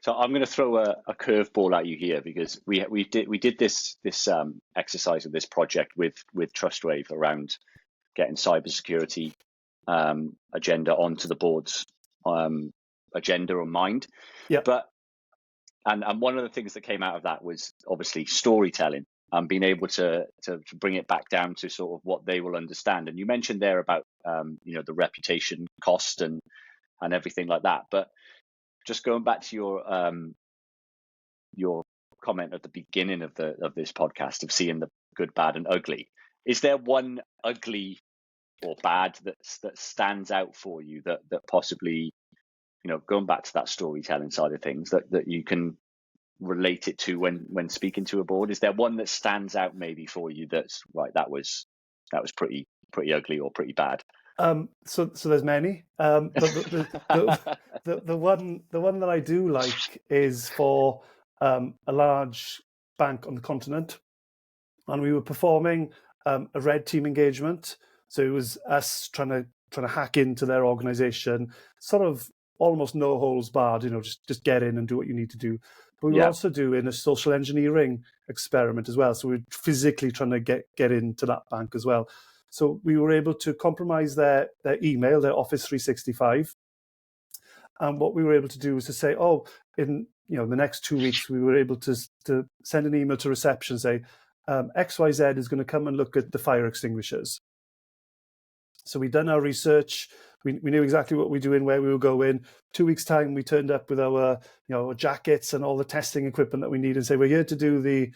So I'm going to throw a curveball at you here, because we did this exercise of this project with Trustwave around getting cybersecurity agenda onto the board's agenda or mind. Yeah. But and one of the things that came out of that was obviously storytelling and being able to bring it back down to sort of what they will understand. And you mentioned there about the reputation cost and everything like that. But just going back to your comment at the beginning of this podcast of seeing the good, bad, and ugly, is there one ugly or bad that stands out for you that possibly, going back to that storytelling side of things, that you can relate it to when speaking to a board? Is there one that stands out maybe for you that's right, that was pretty ugly or pretty bad? So there's many, but the one that I do like is for a large bank on the continent, and we were performing a red team engagement. So it was us trying to hack into their organization, sort of almost no holes barred, just get in and do what you need to do. But we were also doing a social engineering experiment as well. So we're physically trying to get into that bank as well. So we were able to compromise their email, their Office 365. And what we were able to do was to say, in the next 2 weeks, we were able to send an email to reception, say, XYZ is going to come and look at the fire extinguishers. So we'd done our research. We knew exactly what we were doing, where we were going. 2 weeks' time, we turned up with our jackets and all the testing equipment that we need, and say, we're here to do the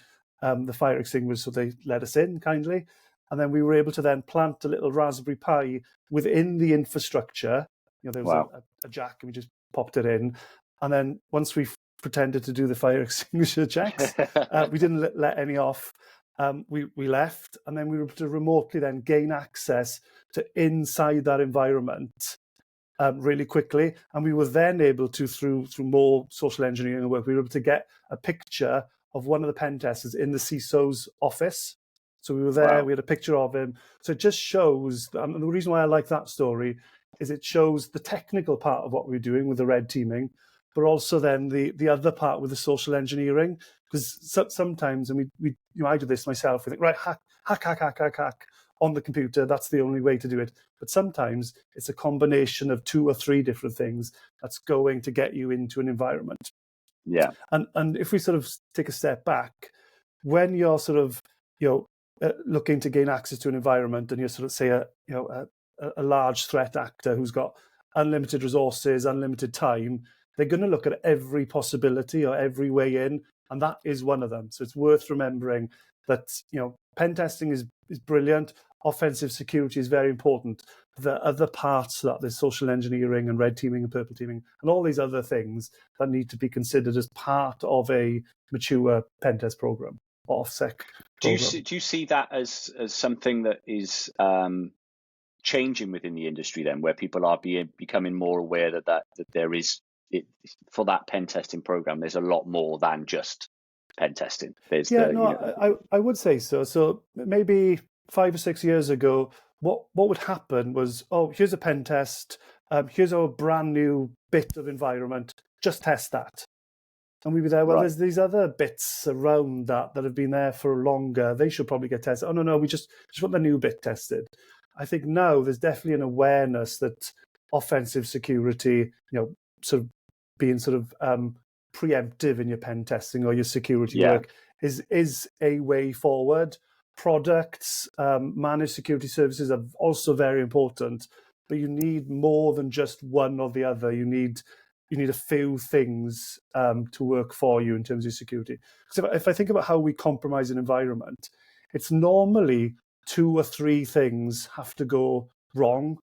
fire extinguishers. So they let us in kindly. And then we were able to then plant a little Raspberry Pi within the infrastructure. There was a jack, and we just popped it in. And then once we pretended to do the fire extinguisher checks, we didn't let any off. We left, and then we were able to remotely then gain access to inside that environment really quickly. And we were then able to, through more social engineering work, we were able to get a picture of one of the pen testers in the CISO's office. So we were there, we had a picture of him. So it just shows, and the reason why I like that story is it shows the technical part of what we're doing with the red teaming, but also then the other part with the social engineering. Because sometimes, and I do this myself, we think, right, hack on the computer, that's the only way to do it. But sometimes it's a combination of 2 or 3 different things that's going to get you into an environment. Yeah. And if we sort of take a step back, when you're sort of, looking to gain access to an environment, and you're sort of, say, a large threat actor who's got unlimited resources, unlimited time, they're going to look at every possibility or every way in, and that is one of them. So it's worth remembering that, pen testing is brilliant. Offensive security is very important. The other parts that there's social engineering and red teaming and purple teaming and all these other things that need to be considered as part of a mature pen test program. OffSec. Do you see that as something that is changing within the industry then, where people are becoming more aware that there is, for that pen testing program, there's a lot more than just pen testing? I would say so. So maybe 5 or 6 years ago, what would happen was, here's a pen test, here's our brand new bit of environment, just test that. And we'd be there, there's these other bits around that have been there for longer. They should probably get tested. Oh, no, we just want the new bit tested. I think now there's definitely an awareness that offensive security, sort of being sort of preemptive in your pen testing or your security work is a way forward. Products, managed security services are also very important, but you need more than just one or the other. You need a few things to work for you in terms of security. Because if I think about how we compromise an environment, it's normally 2 or 3 things have to go wrong.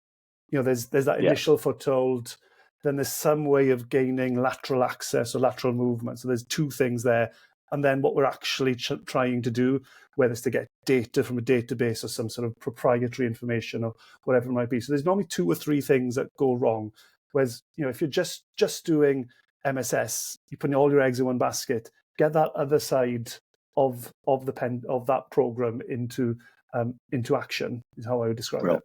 There's that initial foothold, then there's some way of gaining lateral access or lateral movement. So there's 2 things there. And then what we're actually trying to do, whether it's to get data from a database or some sort of proprietary information or whatever it might be. So there's normally 2 or 3 things that go wrong. Whereas, if you're just doing MSS, you're putting all your eggs in one basket, get that other side of that program into action is how I would describe it.